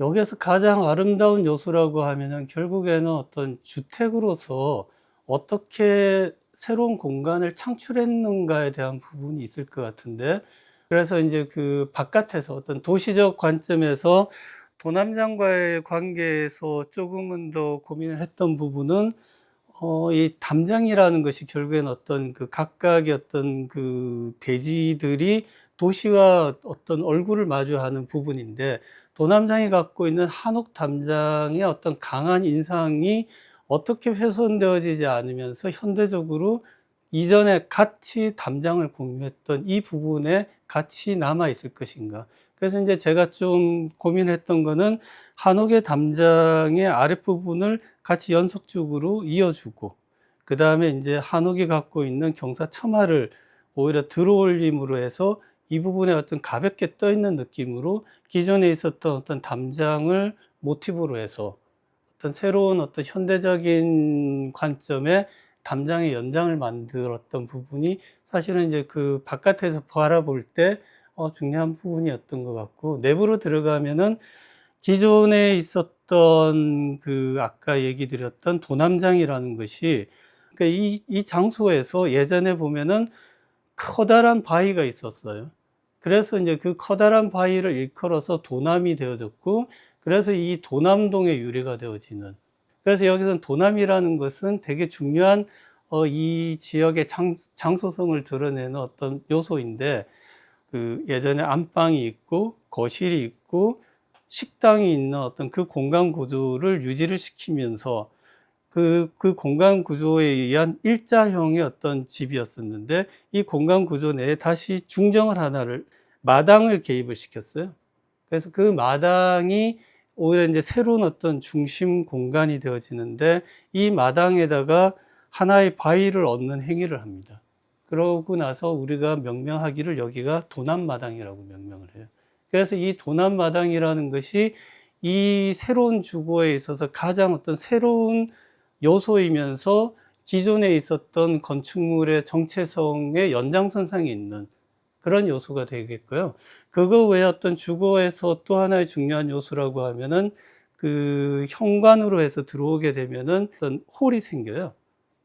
여기에서 가장 아름다운 요소라고 하면은 결국에는 어떤 주택으로서 어떻게 새로운 공간을 창출했는가에 대한 부분이 있을 것 같은데, 그래서 이제 그 바깥에서 어떤 도시적 관점에서 도남장과의 관계에서 조금은 더 고민을 했던 부분은 이 담장이라는 것이 결국엔 어떤 그 각각의 어떤 그 대지들이 도시와 어떤 얼굴을 마주하는 부분인데, 도남장이 갖고 있는 한옥 담장의 어떤 강한 인상이 어떻게 훼손되어지지 않으면서 현대적으로 이전에 같이 담장을 공유했던 이 부분에 같이 남아 있을 것인가. 그래서 이제 제가 좀 고민했던 거는 한옥의 담장의 아랫부분을 같이 연속적으로 이어주고, 그 다음에 이제 한옥이 갖고 있는 경사 처마를 오히려 들어올림으로 해서 이 부분에 어떤 가볍게 떠 있는 느낌으로 기존에 있었던 어떤 담장을 모티브로 해서 어떤 새로운 어떤 현대적인 관점의 담장의 연장을 만들었던 부분이 사실은 이제 그 바깥에서 바라볼 때 중요한 부분이었던 것 같고, 내부로 들어가면은 기존에 있었던 그 아까 얘기 드렸던 도남장이라는 것이, 그러니까 이 장소에서 예전에 보면은 커다란 바위가 있었어요. 그래서 이제 그 커다란 바위를 일컬어서 도남이 되어졌고, 그래서 이 도남동의 유래가 되어지는. 그래서 여기서는 도남이라는 것은 되게 중요한 이 지역의 장소성을 드러내는 어떤 요소인데, 그 예전에 안방이 있고 거실이 있고 식당이 있는 어떤 그 공간 구조를 유지를 시키면서 그 공간 구조에 의한 일자형의 어떤 집이었었는데, 이 공간 구조 내에 다시 중정을 하나를, 마당을 개입을 시켰어요. 그래서 그 마당이 오히려 이제 새로운 어떤 중심 공간이 되어지는데, 이 마당에다가 하나의 바위를 얹는 행위를 합니다. 그러고 나서 우리가 명명하기를 여기가 도남마당이라고 명명을 해요. 그래서 이 도남마당이라는 것이 이 새로운 주거에 있어서 가장 어떤 새로운 요소이면서 기존에 있었던 건축물의 정체성의 연장선상에 있는 그런 요소가 되겠고요. 그거 외에 어떤 주거에서 또 하나의 중요한 요소라고 하면은 그 현관으로 해서 들어오게 되면은 어떤 홀이 생겨요.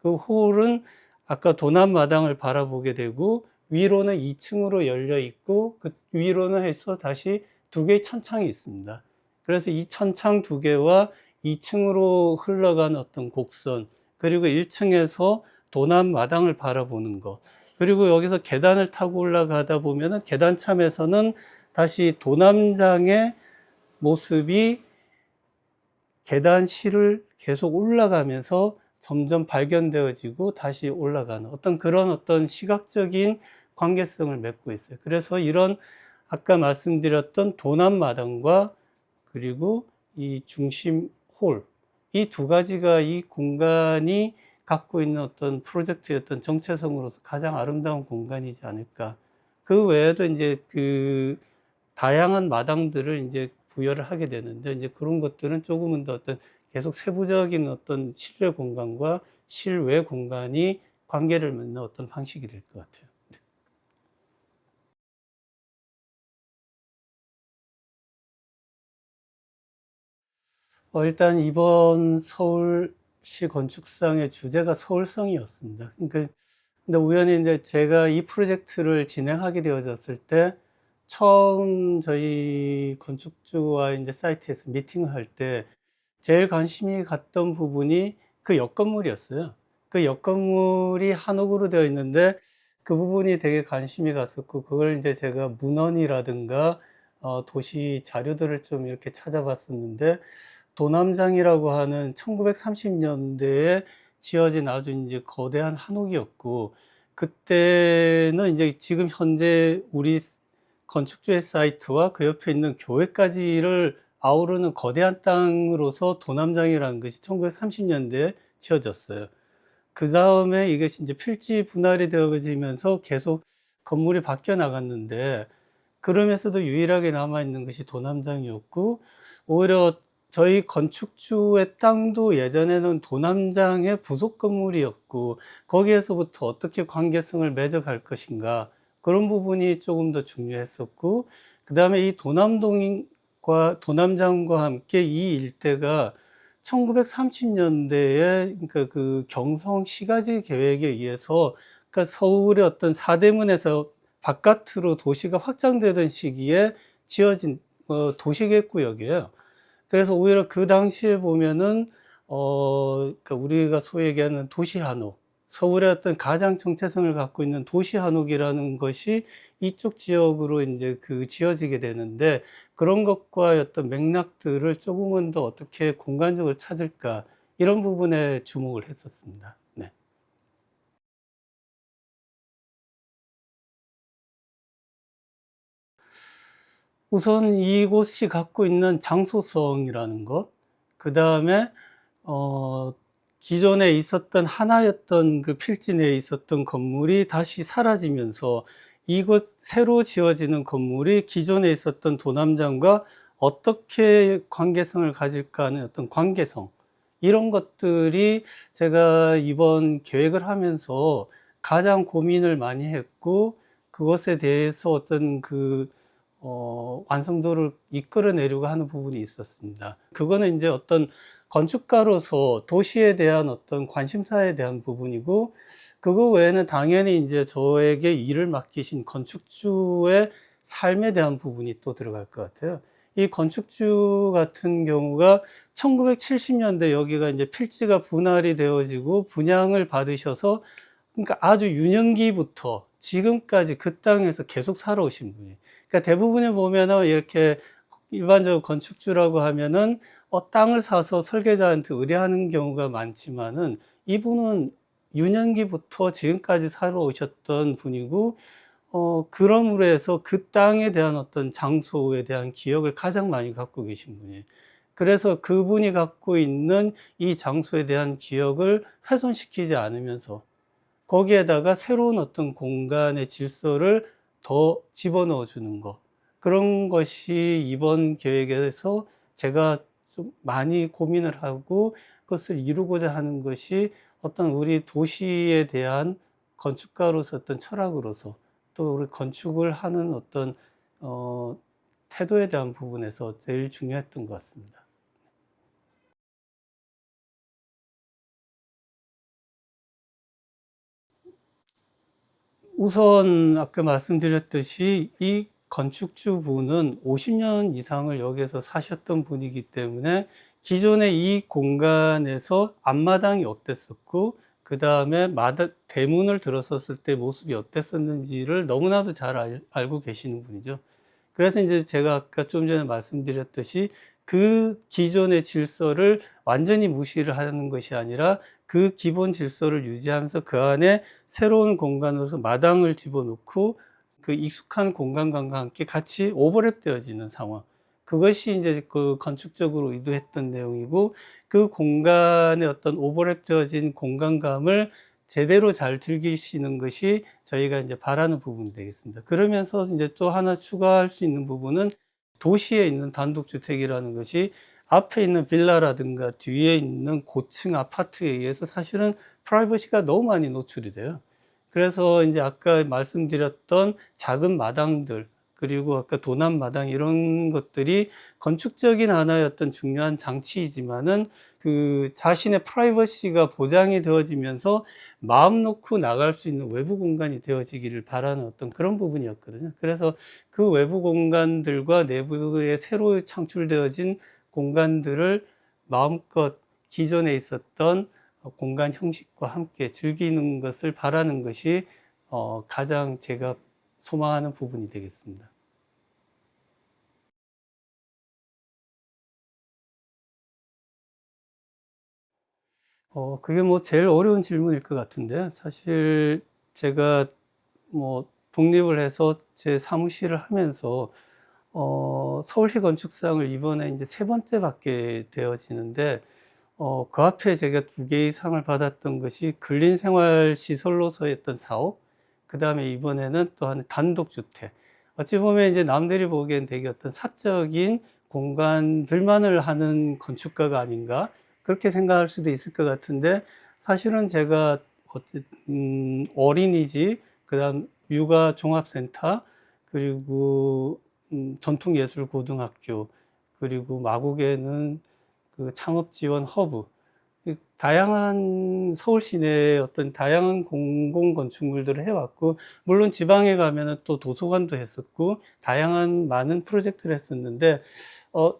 그 홀은 아까 도남마당을 바라보게 되고, 위로는 2층으로 열려 있고, 그 위로는 해서 다시 두 개의 천창이 있습니다. 그래서 이 천창 두 개와 2층으로 흘러가는 어떤 곡선, 그리고 1층에서 도남마당을 바라보는 것, 그리고 여기서 계단을 타고 올라가다 보면은 계단참에서는 다시 도남장의 모습이 계단실을 계속 올라가면서 점점 발견되어지고 다시 올라가는 어떤 그런 어떤 시각적인 관계성을 맺고 있어요. 그래서 이런 아까 말씀드렸던 도남마당과 그리고 이 중심 홀, 이 두 가지가 이 공간이 갖고 있는 어떤 프로젝트의 어떤 정체성으로서 가장 아름다운 공간이지 않을까. 그 외에도 이제 그 다양한 마당들을 이제 부여를 하게 되는데, 이제 그런 것들은 조금은 더 어떤 계속 세부적인 어떤 실내 공간과 실외 공간이 관계를 맺는 어떤 방식이 될 것 같아요. 일단 이번 서울시 건축상의 주제가 서울성이었습니다. 그러니까 근데 우연히 이제 제가 이 프로젝트를 진행하게 되어졌을 때, 처음 저희 건축주와 이제 사이트에서 미팅을 할 때 제일 관심이 갔던 부분이 그 옆 건물이었어요. 그 옆 건물이 한옥으로 되어 있는데 그 부분이 되게 관심이 갔었고, 그걸 이제 제가 문헌이라든가 도시 자료들을 좀 이렇게 찾아봤었는데, 도남장이라고 하는 1930년대에 지어진 아주 이제 거대한 한옥이었고, 그때는 이제 지금 현재 우리 건축주의 사이트와 그 옆에 있는 교회까지를 아우르는 거대한 땅으로서 도남장이라는 것이 1930년대에 지어졌어요. 그 다음에 이것이 이제 필지 분할이 되어지면서 계속 건물이 바뀌어 나갔는데, 그러면서도 유일하게 남아있는 것이 도남장이었고, 오히려 저희 건축주의 땅도 예전에는 도남장의 부속 건물이었고, 거기에서부터 어떻게 관계성을 맺어갈 것인가, 그런 부분이 조금 더 중요했었고, 그 다음에 이 도남동과 것과 도남장과 함께 이 일대가 1930년대에 그러니까 그 경성 시가지 계획에 의해서 그러니까 서울의 어떤 사대문에서 바깥으로 도시가 확장되던 시기에 지어진 도시계획 구역이에요. 그래서 오히려 그 당시에 보면은 그러니까 우리가 소위 얘기하는 도시 한옥, 서울의 어떤 가장 정체성을 갖고 있는 도시 한옥이라는 것이 이쪽 지역으로 이제 그 지어지게 되는데, 그런 것과의 어떤 맥락들을 조금은 더 어떻게 공간적으로 찾을까, 이런 부분에 주목을 했었습니다. 네. 우선 이곳이 갖고 있는 장소성이라는 것, 그 다음에 어, 기존에 있었던 하나였던 그 필지 내에 있었던 건물이 다시 사라지면서 이곳 새로 지어지는 건물이 기존에 있었던 도남장과 어떻게 관계성을 가질까 하는 어떤 관계성, 이런 것들이 제가 이번 계획을 하면서 가장 고민을 많이 했고, 그것에 대해서 어떤 그 완성도를 이끌어내려고 하는 부분이 있었습니다. 그거는 이제 어떤 건축가로서 도시에 대한 어떤 관심사에 대한 부분이고, 그거 외에는 당연히 이제 저에게 일을 맡기신 건축주의 삶에 대한 부분이 또 들어갈 것 같아요. 이 건축주 같은 경우가 1970년대 여기가 이제 필지가 분할이 되어지고 분양을 받으셔서, 그러니까 아주 유년기부터 지금까지 그 땅에서 계속 살아오신 분이에요. 그러니까 대부분에 보면은 이렇게 일반적으로 건축주라고 하면은 땅을 사서 설계자한테 의뢰하는 경우가 많지만은, 이분은 유년기부터 지금까지 살아오셨던 분이고, 그러므로 해서 그 땅에 대한 어떤 장소에 대한 기억을 가장 많이 갖고 계신 분이에요. 그래서 그분이 갖고 있는 이 장소에 대한 기억을 훼손시키지 않으면서 거기에다가 새로운 어떤 공간의 질서를 더 집어넣어 주는 것, 그런 것이 이번 계획에서 제가 좀 많이 고민을 하고 그것을 이루고자 하는 것이 어떤 우리 도시에 대한 건축가로서 어떤 철학으로서, 또 우리 건축을 하는 어떤 어 태도에 대한 부분에서 제일 중요했던 것 같습니다. 우선 아까 말씀드렸듯이 이 건축주분은 50년 이상을 여기에서 사셨던 분이기 때문에 기존에 이 공간에서 앞마당이 어땠었고, 그 다음에 대문을 들어섰을 때 모습이 어땠었는지를 너무나도 잘 알고 계시는 분이죠. 그래서 이제 제가 아까 좀 전에 말씀드렸듯이 그 기존의 질서를 완전히 무시를 하는 것이 아니라 그 기본 질서를 유지하면서 그 안에 새로운 공간으로서 마당을 집어넣고 그 익숙한 공간과 함께 같이 오버랩 되어지는 상황. 그것이 이제 그 건축적으로 의도했던 내용이고, 그 공간의 어떤 오버랩 되어진 공간감을 제대로 잘 즐기시는 것이 저희가 이제 바라는 부분이 되겠습니다. 그러면서 이제 또 하나 추가할 수 있는 부분은, 도시에 있는 단독주택이라는 것이 앞에 있는 빌라라든가 뒤에 있는 고층 아파트에 의해서 사실은 프라이버시가 너무 많이 노출이 돼요. 그래서 이제 아까 말씀드렸던 작은 마당들, 그리고 아까 도난 마당, 이런 것들이 건축적인 하나의 어떤 중요한 장치이지만은 그 자신의 프라이버시가 보장이 되어지면서 마음 놓고 나갈 수 있는 외부 공간이 되어지기를 바라는 어떤 그런 부분이었거든요. 그래서 그 외부 공간들과 내부에 새로 창출되어진 공간들을 마음껏 기존에 있었던 공간 형식과 함께 즐기는 것을 바라는 것이 가장 제가 소망하는 부분이 되겠습니다. 그게 뭐 제일 어려운 질문일 것 같은데, 사실 제가 뭐 독립을 해서 제 사무실을 하면서 서울시 건축상을 이번에 이제 세 번째 받게 되어지는데, 그 앞에 제가 두 개의 상을 받았던 것이 근린생활시설로서의 어떤 사업, 그 다음에 이번에는 또 한 단독주택. 어찌 보면 이제 남들이 보기엔 되게 어떤 사적인 공간들만을 하는 건축가가 아닌가, 그렇게 생각할 수도 있을 것 같은데, 사실은 제가 어린이집, 그 다음 육아 종합센터, 그리고 전통예술고등학교, 그리고 마곡에는 그 창업 지원 허브, 다양한 서울 시내의 어떤 다양한 공공 건축물들을 해왔고, 물론 지방에 가면은 또 도서관도 했었고 다양한 많은 프로젝트를 했었는데,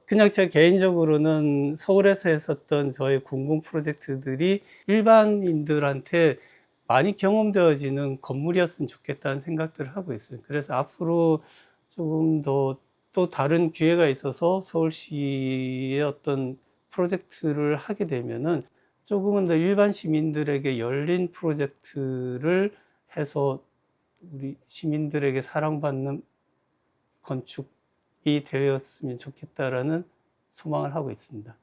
그냥 제 개인적으로는 서울에서 했었던 저의 공공 프로젝트들이 일반인들한테 많이 경험되어지는 건물이었으면 좋겠다는 생각들을 하고 있어요. 그래서 앞으로 조금 더 또 다른 기회가 있어서 서울시의 어떤 프로젝트를 하게 되면은 조금은 더 일반 시민들에게 열린 프로젝트를 해서 우리 시민들에게 사랑받는 건축이 되었으면 좋겠다라는 소망을 하고 있습니다.